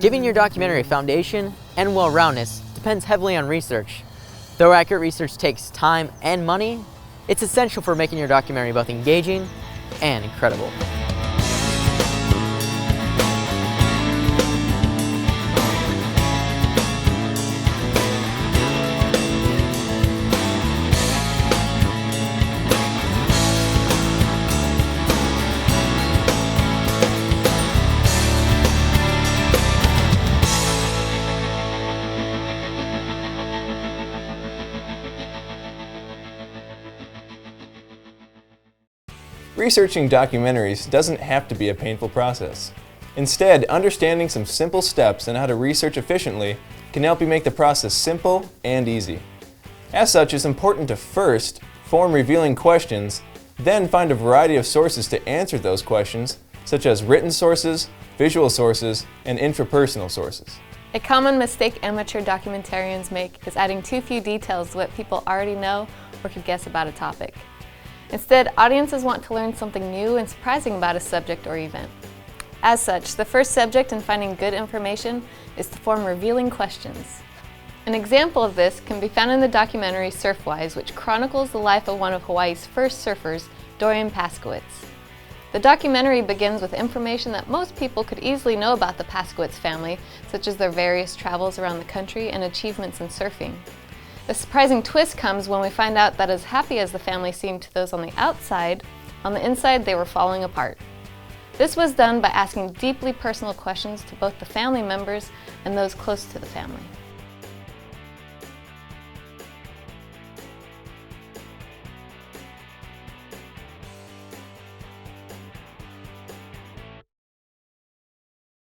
Giving your documentary a foundation and well-roundedness depends heavily on research. Though accurate research takes time and money, it's essential for making your documentary both engaging and incredible. Researching documentaries doesn't have to be a painful process. Instead, understanding some simple steps on how to research efficiently can help you make the process simple and easy. As such, it's important to first form revealing questions, then find a variety of sources to answer those questions, such as written sources, visual sources, and intrapersonal sources. A common mistake amateur documentarians make is adding too few details to what people already know or could guess about a topic. Instead, audiences want to learn something new and surprising about a subject or event. As such, the first subject in finding good information is to form revealing questions. An example of this can be found in the documentary Surfwise, which chronicles the life of one of Hawaii's first surfers, Dorian Paskowitz. The documentary begins with information that most people could easily know about the Paskowitz family, such as their various travels around the country and achievements in surfing. The surprising twist comes when we find out that as happy as the family seemed to those on the outside, on the inside they were falling apart. This was done by asking deeply personal questions to both the family members and those close to the family.